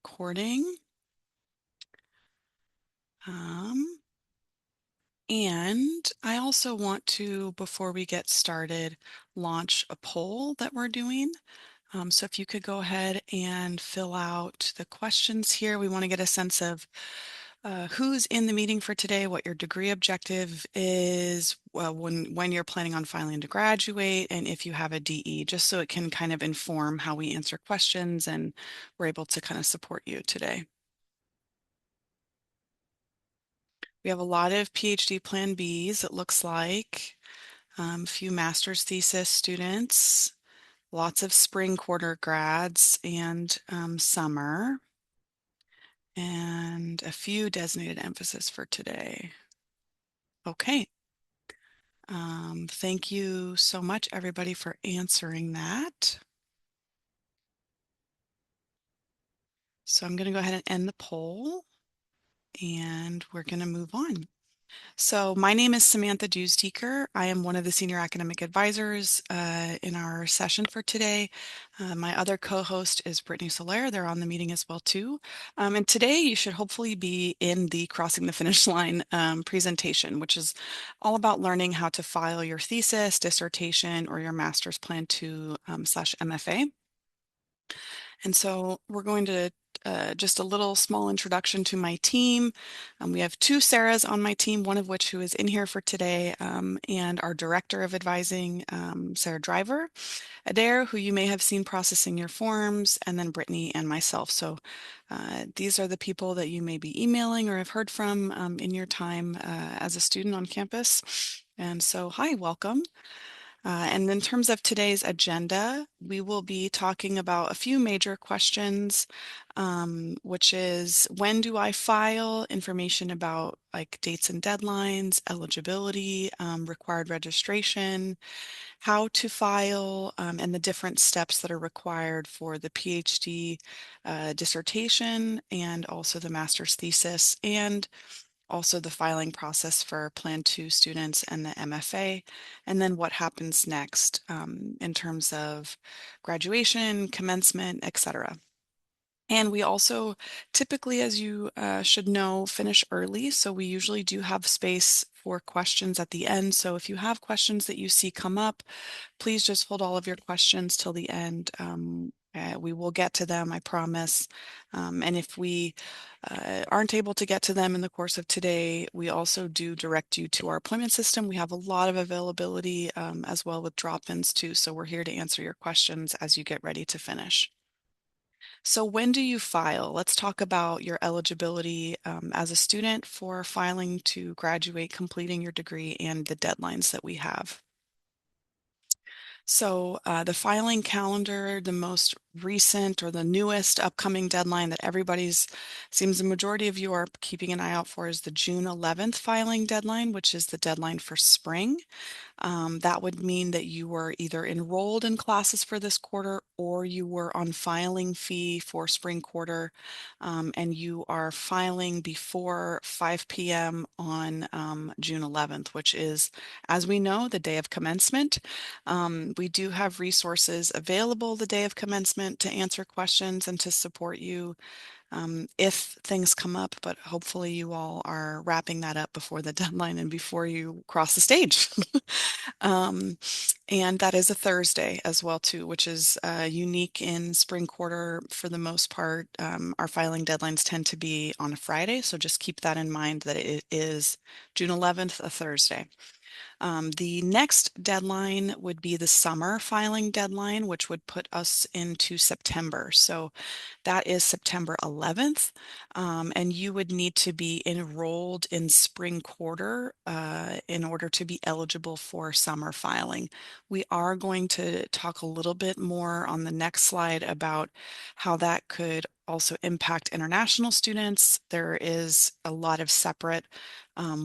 recording. And I also want to, before we get started, launch a poll that we're doing. So if you could go ahead and fill out the questions here. We want to get a sense of who's in the meeting for today, what your degree objective is, when you're planning on filing to graduate, and if you have a DE, just so it can kind of inform how we answer questions and we're able to kind of support you today. We have a lot of PhD Plan Bs, it looks like, a few master's thesis students, lots of spring quarter grads and summer, and a few designated emphasis for today. Okay. Thank you so much, everybody, for answering that. So I'm going to go ahead and end the poll, and we're going to move on. So my name is Samantha Dewsdeker. I am one of the senior academic advisors in our session for today. My other co-host is Brittany Soler. They're on the meeting as well too. And today you should hopefully be in the Crossing the Finish Line presentation, which is all about learning how to file your thesis, dissertation, or your master's plan 2 / MFA. And so we're going to just a little small introduction to my team. We have two Sarahs on my team, one of which who is in here for today, and our Director of Advising, Sarah Driver, Adair, who you may have seen processing your forms, and then Brittany and myself. So these are the people that you may be emailing or have heard from in your time as a student on campus. And so, hi, welcome. And in terms of today's agenda, we will be talking about a few major questions, which is when do I file, information about like dates and deadlines, eligibility, required registration, how to file, and the different steps that are required for the PhD dissertation and also the master's thesis, and also the filing process for Plan 2 students and the MFA, and then what happens next in terms of graduation, commencement, etc. And we also typically, as you should know, finish early. So we usually do have space for questions at the end. So if you have questions that you see come up, please just hold all of your questions till the end. We will get to them, I promise. And if we aren't able to get to them in the course of today, we also do direct you to our appointment system. We have a lot of availability as well with drop-ins too. So we're here to answer your questions as you get ready to finish. So when do you file? Let's talk about your eligibility as a student for filing to graduate, completing your degree, and the deadlines that we have. So the filing calendar, the most recent or the newest upcoming deadline that seems the majority of you are keeping an eye out for, is the June 11th filing deadline, which is the deadline for spring. That would mean that you were either enrolled in classes for this quarter or you were on filing fee for spring quarter, and you are filing before 5 p.m. on June 11th, which is, as we know, the day of commencement. We do have resources available the day of commencement to answer questions and to support you if things come up, but hopefully you all are wrapping that up before the deadline and before you cross the stage. And that is a Thursday as well too, which is unique in spring quarter for the most part. Our filing deadlines tend to be on a Friday, so just keep that in mind that it is June 11th, a Thursday. The next deadline would be the summer filing deadline, which would put us into September. So that is September 11th, and you would need to be enrolled in spring quarter in order to be eligible for summer filing. We are going to talk a little bit more on the next slide about how that could also impact international students. There is a lot of separate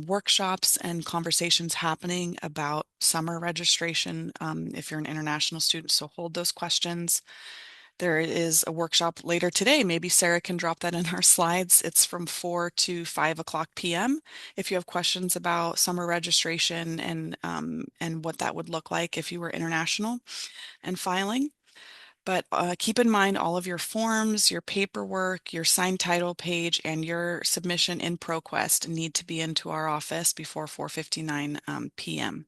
workshops and conversations happening about summer registration if you're an international student, so hold those questions. There is a workshop later today. Maybe Sarah can drop that in our slides. It's from 4 to 5 o'clock p.m. If you have questions about summer registration and what that would look like if you were international and filing. But keep in mind all of your forms, your paperwork, your signed title page, and your submission in ProQuest need to be into our office before 4:59 p.m.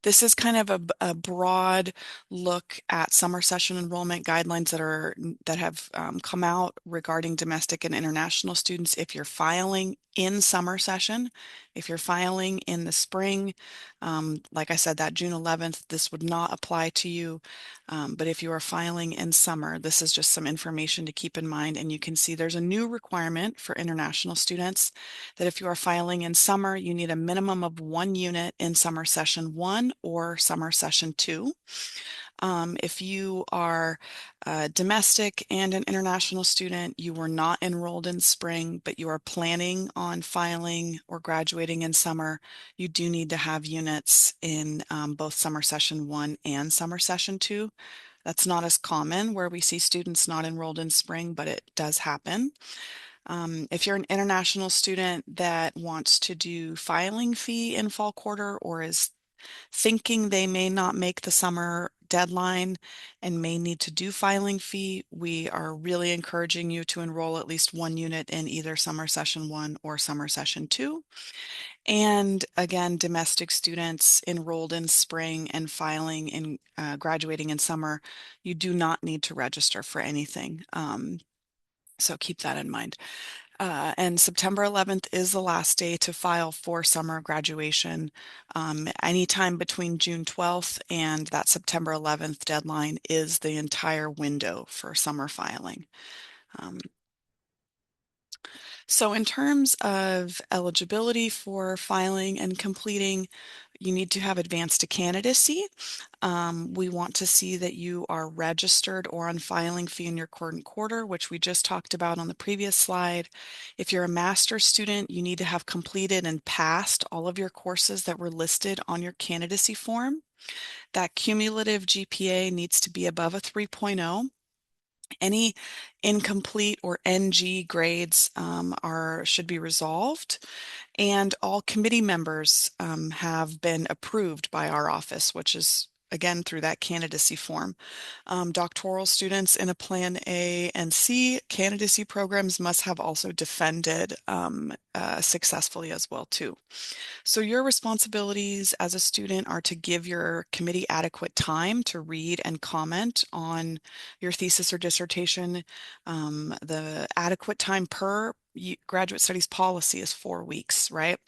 This is kind of a broad look at summer session enrollment guidelines that have come out regarding domestic and international students. If you're filing in summer session, if you're filing in the spring, like I said, that June 11th, this would not apply to you. But if you are filing in summer, this is just some information to keep in mind. And you can see there's a new requirement for international students that if you are filing in summer, you need a minimum of 1 unit in summer session 1 or summer session 2. If you are domestic and an international student, you were not enrolled in spring, but you are planning on filing or graduating in summer, you do need to have units in both summer session 1 and summer session 2. That's not as common where we see students not enrolled in spring, but it does happen. If you're an international student that wants to do filing fee in fall quarter or is thinking they may not make the summer deadline and may need to do filing fee, we are really encouraging you to enroll at least 1 unit in either summer session 1 or summer session 2. And again, domestic students enrolled in spring and filing and graduating in summer, you do not need to register for anything. So keep that in mind. And September 11th is the last day to file for summer graduation. Anytime between June 12th and that September 11th deadline is the entire window for summer filing. So in terms of eligibility for filing and completing, you need to have advanced to candidacy. We want to see that you are registered or on filing fee in your current quarter, which we just talked about on the previous slide. If you're a master's student, you need to have completed and passed all of your courses that were listed on your candidacy form. That cumulative GPA needs to be above a 3.0. Any incomplete or NG grades should be resolved, and all committee members have been approved by our office, which is again through that candidacy form. Doctoral students in a Plan A and C candidacy programs must have also defended successfully as well too. So your responsibilities as a student are to give your committee adequate time to read and comment on your thesis or dissertation. The adequate time per graduate studies policy is 4 weeks, right?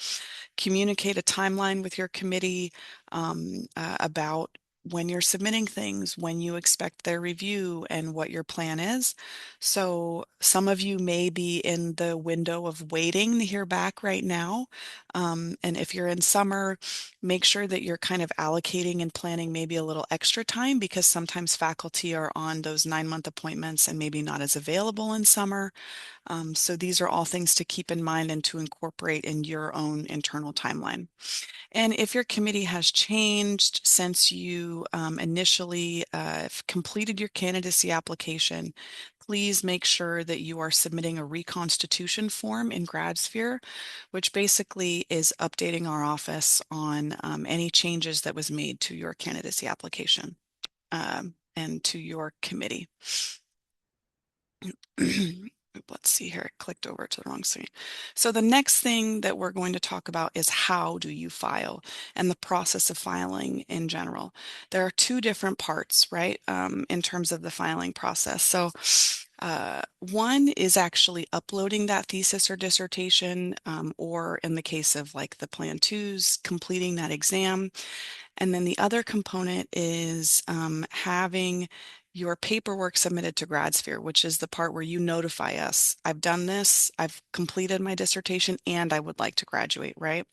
Communicate a timeline with your committee about when you're submitting things, when you expect their review, and what your plan is. So some of you may be in the window of waiting to hear back right now. And if you're in summer, make sure that you're kind of allocating and planning maybe a little extra time because sometimes faculty are on those 9-month appointments and maybe not as available in summer. So these are all things to keep in mind and to incorporate in your own internal timeline. And if your committee has changed since you initially completed your candidacy application, please make sure that you are submitting a reconstitution form in GradSphere, which basically is updating our office on any changes that was made to your candidacy application and to your committee. Let's see here, it clicked over to the wrong screen. So the next thing that we're going to talk about is how do you file and the process of filing in general. There are two different parts, right, in terms of the filing process. So one is actually uploading that thesis or dissertation, or in the case of like the Plan 2s, completing that exam. And then the other component is having your paperwork submitted to GradSphere, which is the part where you notify us, I've done this, I've completed my dissertation, and I would like to graduate, right?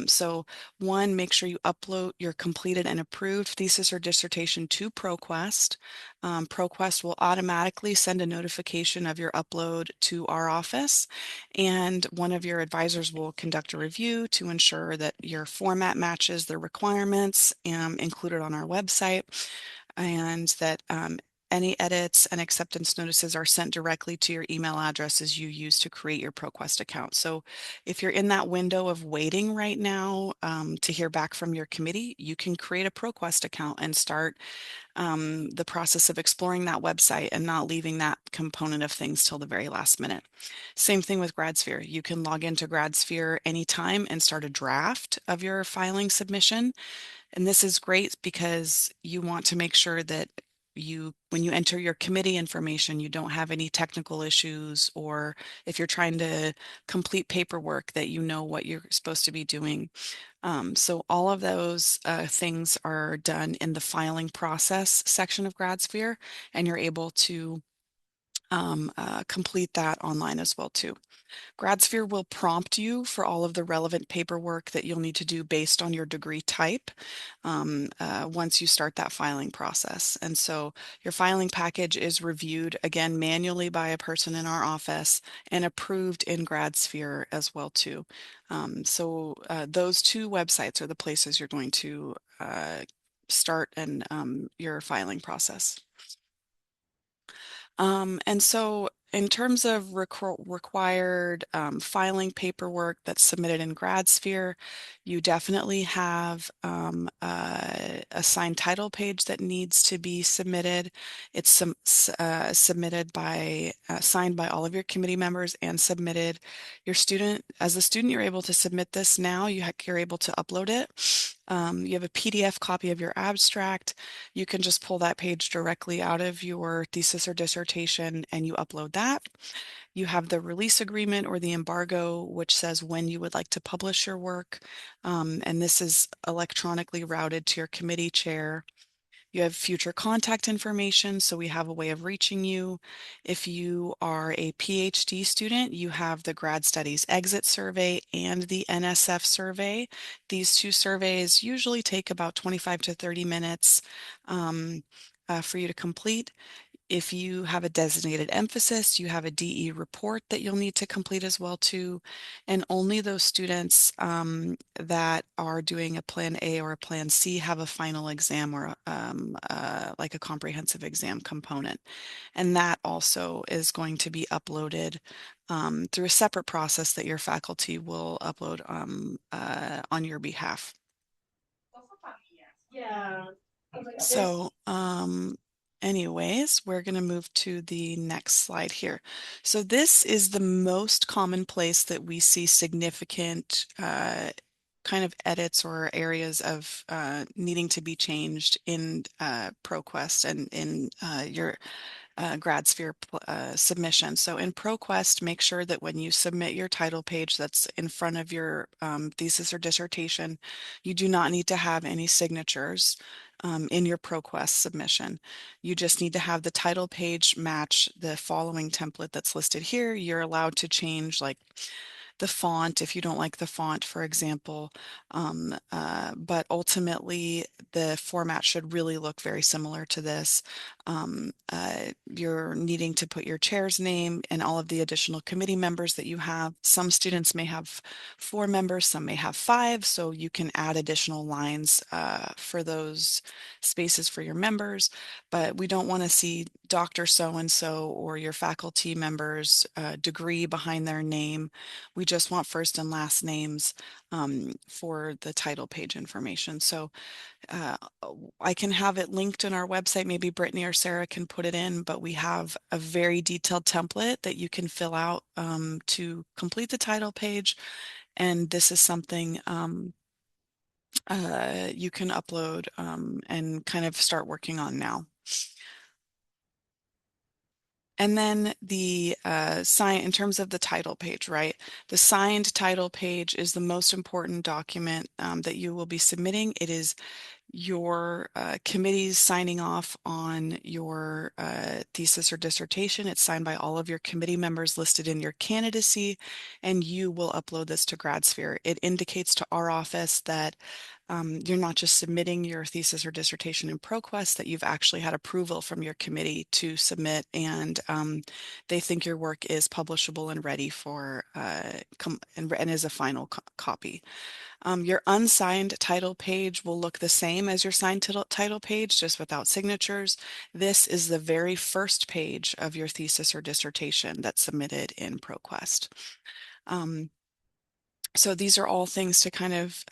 So one, make sure you upload your completed and approved thesis or dissertation to ProQuest. ProQuest will automatically send a notification of your upload to our office, and one of your advisors will conduct a review to ensure that your format matches the requirements included on our website, and that Any edits and acceptance notices are sent directly to your email addresses you use to create your ProQuest account. So if you're in that window of waiting right now to hear back from your committee, you can create a ProQuest account and start the process of exploring that website and not leaving that component of things till the very last minute. Same thing with GradSphere. You can log into GradSphere anytime and start a draft of your filing submission. And this is great because you want to make sure that when you enter your committee information, you don't have any technical issues, or if you're trying to complete paperwork, that you know what you're supposed to be doing. So all of those things are done in the filing process section of GradSphere, and you're able to complete that online as well too. GradSphere will prompt you for all of the relevant paperwork that you'll need to do based on your degree type once you start that filing process. And so your filing package is reviewed again manually by a person in our office and approved in GradSphere as well too. So those two websites are the places you're going to start and your filing process. And so in terms of required filing paperwork that's submitted in GradSphere, you definitely have a signed title page that needs to be submitted. It's submitted by, signed by all of your committee members and submitted. As a student, you're able to submit this now. You're able to upload it. You have a PDF copy of your abstract. You can just pull that page directly out of your thesis or dissertation and you upload that. You have the release agreement or the embargo, which says when you would like to publish your work. And this is electronically routed to your committee chair. You have future contact information, so we have a way of reaching you. If you are a PhD student, you have the Grad Studies Exit Survey and the NSF Survey. These two surveys usually take about 25 to 30 minutes for you to complete. If you have a designated emphasis, you have a DE report that you'll need to complete as well too. And only those students that are doing a Plan A or a Plan C have a final exam or like a comprehensive exam component. And that also is going to be uploaded through a separate process that your faculty will upload on your behalf. So, anyways, we're going to move to the next slide here. So this is the most common place that we see significant kind of edits or areas of needing to be changed in ProQuest and in your GradSphere submission. So in ProQuest, make sure that when you submit your title page that's in front of your thesis or dissertation, you do not need to have any signatures in your ProQuest submission. You just need to have the title page match the following template that's listed here. You're allowed to change like the font if you don't like the font, for example. But ultimately, the format should really look very similar to this. You're needing to put your chair's name and all of the additional committee members that you have. Some students may have 4 members, some may have 5, so you can add additional lines for those spaces for your members. But we don't want to see Dr. So-and-so or your faculty members' degree behind their name. We just want first and last names for the title page information. So uh, I can have it linked in our website. Maybe Brittany or Sarah can put it in, but we have a very detailed template that you can fill out to complete the title page. And this is something you can upload and kind of start working on now. And then the sign, in terms of the title page, right? The signed title page is the most important document that you will be submitting. It is your committees signing off on your thesis or dissertation. It's signed by all of your committee members listed in your candidacy, and you will upload this to GradSphere. It indicates to our office that you're not just submitting your thesis or dissertation in ProQuest, that you've actually had approval from your committee to submit, and they think your work is publishable and ready for and is a final copy. Your unsigned title page will look the same as your signed title page, just without signatures. This is the very first page of your thesis or dissertation that's submitted in ProQuest. So these are all things to kind of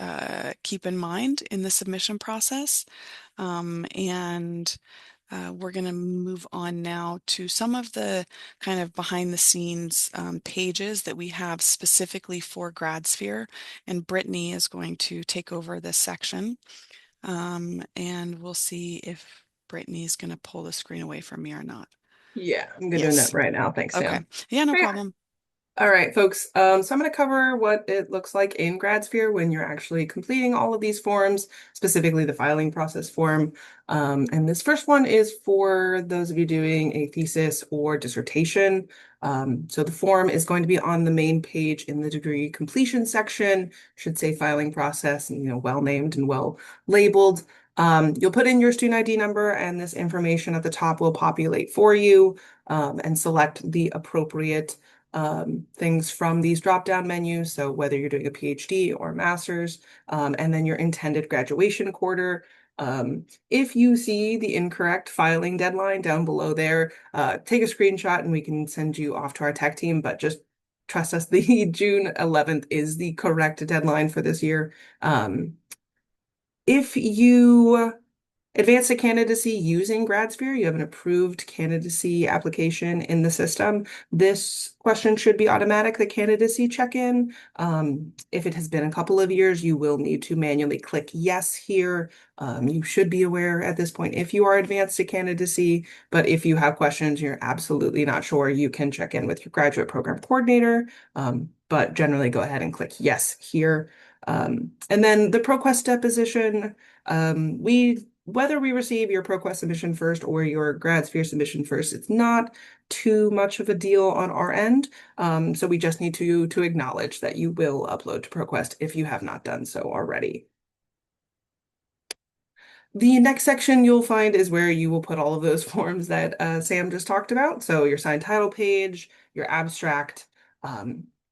keep in mind in the submission process. And we're going to move on now to some of the kind of behind the scenes pages that we have specifically for GradSphere. And Brittany is going to take over this section. And we'll see if Brittany is going to pull the screen away from me or not. Yeah, I'm doing that Yes. right now. Thanks, Okay. Sam. Yeah, no Yeah. problem. All right, folks. So I'm going to cover what it looks like in GradSphere when you're actually completing all of these forms, specifically the filing process form. And this first one is for those of you doing a thesis or dissertation. So the form is going to be on the main page in the degree completion section. Should say filing process, and well named and well labeled. You'll put in your student ID number, and this information at the top will populate for you, and select the appropriate things from these drop-down menus. So whether you're doing a PhD or a master's, and then your intended graduation quarter. If you see the incorrect filing deadline down below there, take a screenshot and we can send you off to our tech team, but just trust us, the June 11th is the correct deadline for this year. If you advance a candidacy using GradSphere, you have an approved candidacy application in the system. This question should be automatic, the candidacy check-in. If it has been a couple of years, you will need to manually click yes here. You should be aware at this point if you are advanced to candidacy, but if you have questions, you're absolutely not sure, you can check in with your graduate program coordinator, but generally go ahead and click yes here. And then the ProQuest deposition, whether we receive your ProQuest submission first or your GradSphere submission first, it's not too much of a deal on our end. So we just need to acknowledge that you will upload to ProQuest if you have not done so already. The next section you'll find is where you will put all of those forms that Sam just talked about. So your signed title page, your abstract,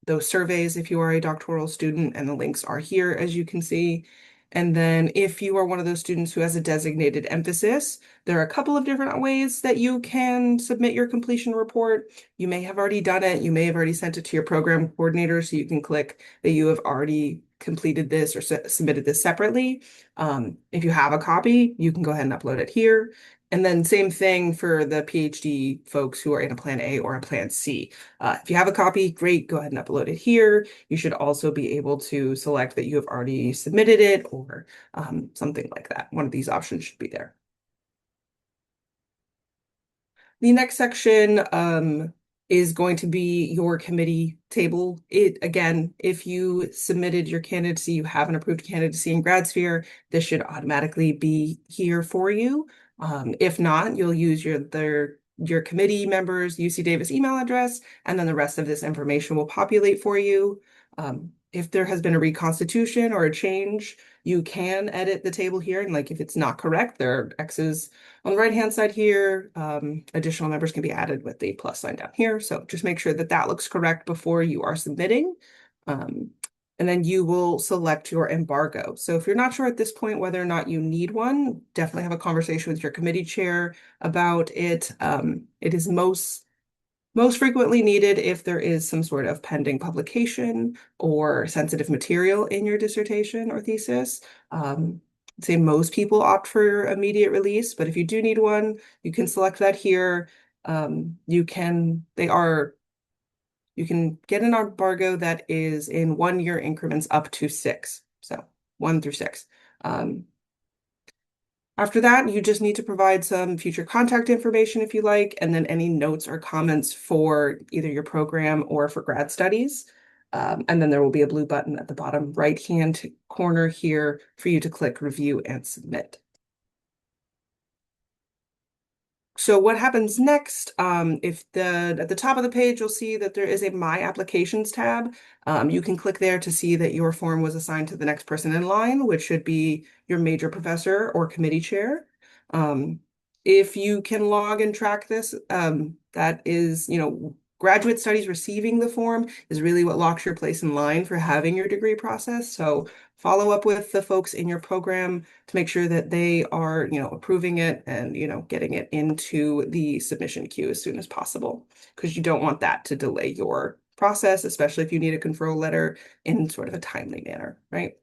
those surveys if you are a doctoral student, and the links are here as you can see. And then if you are one of those students who has a designated emphasis, there are a couple of different ways that you can submit your completion report. You may have already done it. You may have already sent it to your program coordinator, so you can click that you have already completed this or submitted this separately. If you have a copy, you can go ahead and upload it here. And then same thing for the PhD folks who are in a plan A or a plan C. If you have a copy, great, go ahead and upload it here. You should also be able to select that you have already submitted it or something like that. One of these options should be there. The next section is going to be your committee table. Again, if you submitted your candidacy, you have an approved candidacy in GradSphere, this should automatically be here for you. If not, you'll use your committee members' UC Davis email address, and then the rest of this information will populate for you. If there has been a reconstitution or a change, you can edit the table here. And like if it's not correct, there are X's on the right-hand side here. Additional members can be added with the plus sign down here. So just make sure that that looks correct before you are submitting. And then you will select your embargo. So if you're not sure at this point whether or not you need one, definitely have a conversation with your committee chair about it. It is most frequently needed if there is some sort of pending publication or sensitive material in your dissertation or thesis. I'd say most people opt for immediate release, but if you do need one, you can select that here. You can get an embargo that is in 1 year increments up to 6. So 1 through 6. After that, you just need to provide some future contact information if you like, and then any notes or comments for either your program or for grad studies. And then there will be a blue button at the bottom right-hand corner here for you to click review and submit. So what happens next? If the at the top of the page, you'll see that there is a My Applications tab. You can click there to see that your form was assigned to the next person in line, which should be your major professor or committee chair. Um, if you can log and track this, that is, graduate studies receiving the form is really what locks your place in line for having your degree process. So follow up with the folks in your program to make sure that they are, approving it and, getting it into the submission queue as soon as possible, because you don't want that to delay your process, especially if you need a conferral letter in sort of a timely manner, right?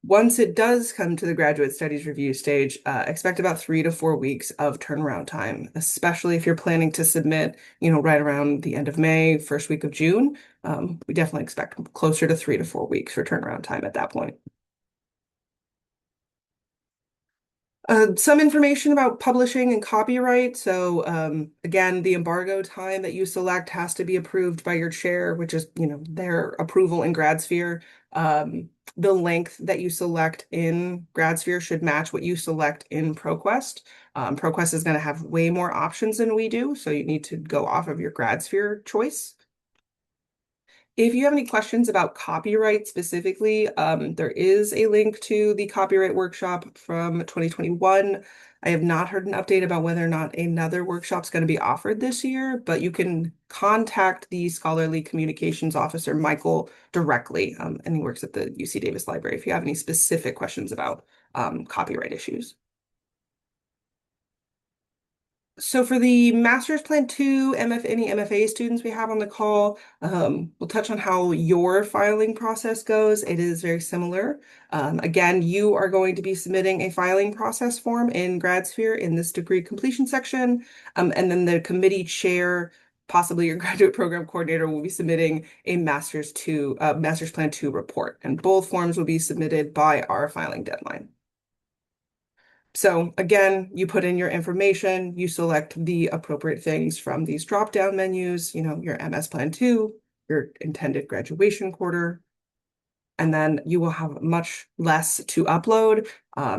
Once it does come to the graduate studies review stage, expect about 3 to 4 weeks of turnaround time, especially if you're planning to submit, right around the end of May, first week of June. We definitely expect closer to 3 to 4 weeks for turnaround time at that point. Some information about publishing and copyright. So again, the embargo time that you select has to be approved by your chair, which is, their approval in GradSphere. The length that you select in GradSphere should match what you select in ProQuest. ProQuest is going to have way more options than we do, so you need to go off of your GradSphere choice. If you have any questions about copyright specifically, there is a link to the copyright workshop from 2021. I have not heard an update about whether or not another workshop is going to be offered this year, but you can contact the scholarly communications officer, Michael, directly, and he works at the UC Davis Library if you have any specific questions about copyright issues. So for the Master's Plan 2, any MFA students we have on the call, we'll touch on how your filing process goes. It is very similar. Again, you are going to be submitting a filing process form in GradSphere in this degree completion section, and then the committee chair, possibly your graduate program coordinator, will be submitting a Master's Plan 2 report, and both forms will be submitted by our filing deadline. So again, you put in your information, you select the appropriate things from these drop-down menus, your MS Plan 2, your intended graduation quarter, and then you will have much less to upload.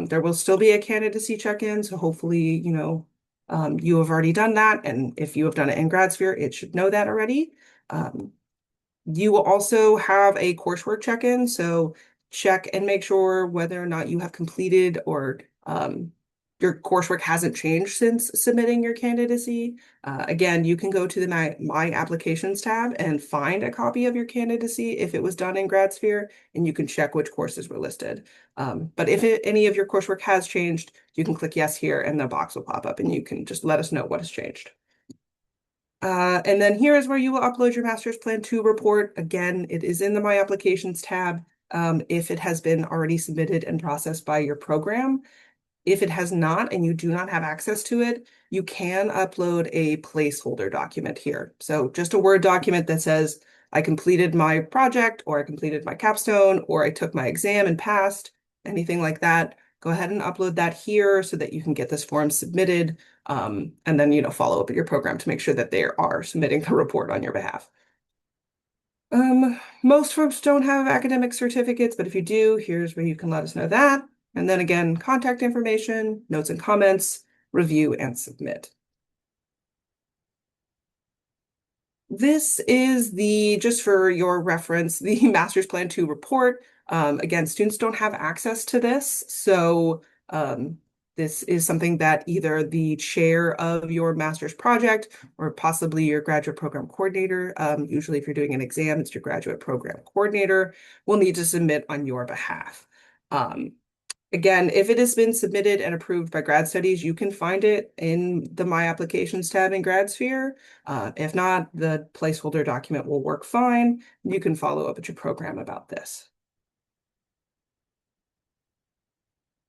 There will still be a candidacy check-in, so hopefully, you have already done that, and if you have done it in GradSphere, it should know that already. You will also have a coursework check-in, so check and make sure whether or not you have completed or your coursework hasn't changed since submitting your candidacy. Again, you can go to the My Applications tab and find a copy of your candidacy if it was done in GradSphere, and you can check which courses were listed. But if any of your coursework has changed, you can click yes here and the box will pop up and you can just let us know what has changed. And then here is where you will upload your Master's Plan 2 report. Again, it is in the My Applications tab if it has been already submitted and processed by your program. If it has not and you do not have access to it, you can upload a placeholder document here. So just a Word document that says, I completed my project, or I completed my capstone, or I took my exam and passed, anything like that. Go ahead and upload that here so that you can get this form submitted, and then, follow up with your program to make sure that they are submitting the report on your behalf. Most folks don't have academic certificates, but if you do, here's where you can let us know that. And then again, contact information, notes and comments, review and submit. This is just for your reference, the Master's Plan 2 report. Again, students don't have access to this, so this is something that either the chair of your master's project or possibly your graduate program coordinator, usually if you're doing an exam, it's your graduate program coordinator, will need to submit on your behalf. Again, if it has been submitted and approved by Grad Studies, you can find it in the My Applications tab in GradSphere. If not, the placeholder document will work fine. You can follow up with your program about this.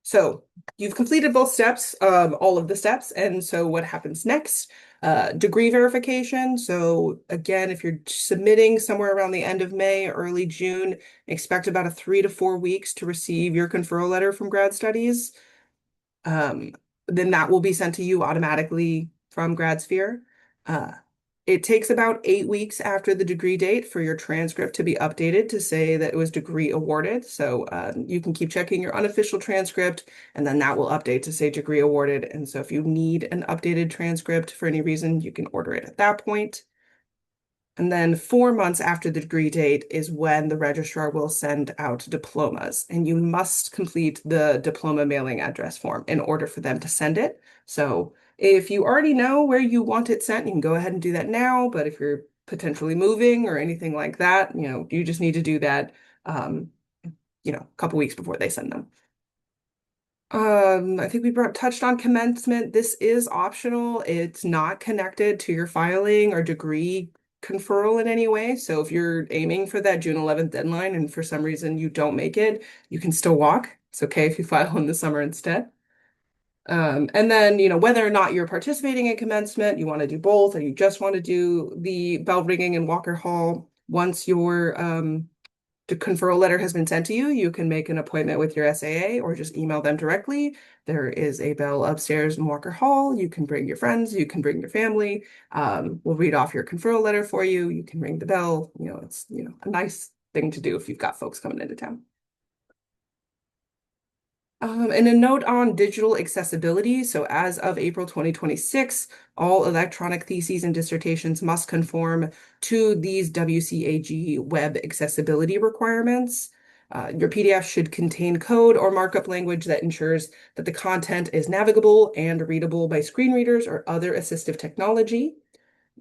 So you've completed both steps, all of the steps. And so what happens next? Degree verification. So again, if you're submitting somewhere around the end of May, early June, expect about a 3 to 4 weeks to receive your conferral letter from Grad Studies. Then that will be sent to you automatically from GradSphere. It takes about 8 weeks after the degree date for your transcript to be updated to say that it was degree awarded. So you can keep checking your unofficial transcript, and then that will update to say degree awarded. And so if you need an updated transcript for any reason, you can order it at that point. And then 4 months after the degree date is when the registrar will send out diplomas. And you must complete the diploma mailing address form in order for them to send it. So if you already know where you want it sent, you can go ahead and do that now. But if you're potentially moving or anything like that, you just need to do that, um, a couple weeks before they send them. I think we touched on commencement. This is optional. It's not connected to your filing or degree conferral in any way. So if you're aiming for that June 11th deadline and for some reason you don't make it, you can still walk. It's okay if you file in the summer instead. And then, whether or not you're participating in commencement, you want to do both, or you just want to do the bell ringing in Walker Hall, once your the conferral letter has been sent to you, you can make an appointment with your SAA or just email them directly. There is a bell upstairs in Walker Hall. You can bring your friends, you can bring your family. We'll read off your conferral letter for you. You can ring the bell. It's, a nice thing to do if you've got folks coming into town. And a note on digital accessibility. So as of April 2026, all electronic theses and dissertations must conform to these WCAG web accessibility requirements. Your PDF should contain code or markup language that ensures that the content is navigable and readable by screen readers or other assistive technology.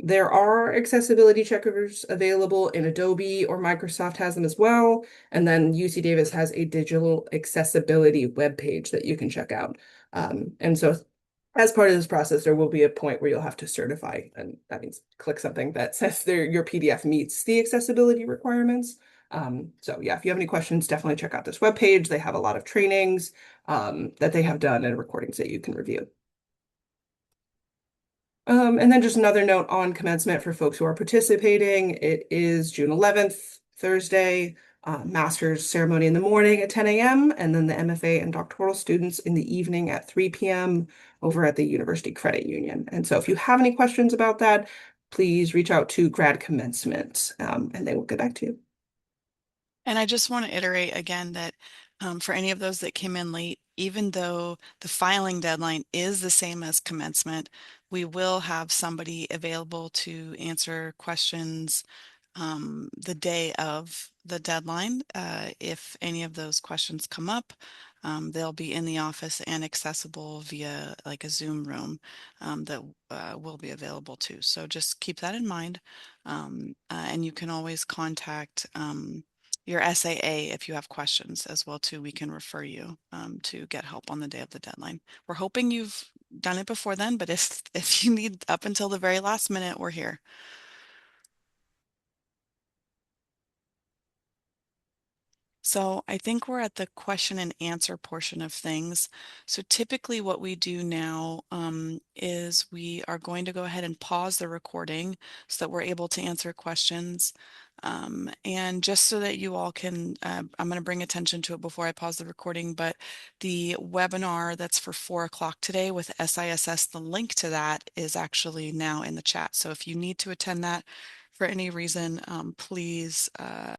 There are accessibility checkers available in Adobe, or Microsoft has them as well. And then UC Davis has a digital accessibility webpage that you can check out. And so as part of this process, there will be a point where you'll have to certify, and that means click something that says your PDF meets the accessibility requirements. So yeah, if you have any questions, definitely check out this webpage. They have a lot of trainings that they have done and recordings that you can review. And then just another note on commencement for folks who are participating. It is June 11th, Thursday, master's ceremony in the morning at 10 a.m., and then the MFA and doctoral students in the evening at 3 p.m. over at the University Credit Union. And so if you have any questions about that, please reach out to grad commencement, and they will get back to you. And I just want to iterate again that for any of those that came in late, even though the filing deadline is the same as commencement, we will have somebody available to answer questions the day of the deadline. If any of those questions come up, they'll be in the office and accessible via like a Zoom room that will be available too. So just keep that in mind. And you can always contact your SAA if you have questions as well too. We can refer you to get help on the day of the deadline. We're hoping you've done it before then, but if you need up until the very last minute, we're here. So I think we're at the question and answer portion of things. So typically what we do now is we are going to go ahead and pause the recording so that we're able to answer questions. And just so that you all can, I'm going to bring attention to it before I pause the recording, but the webinar that's for 4 o'clock today with SISS, the link to that is actually now in the chat. So if you need to attend that for any reason, please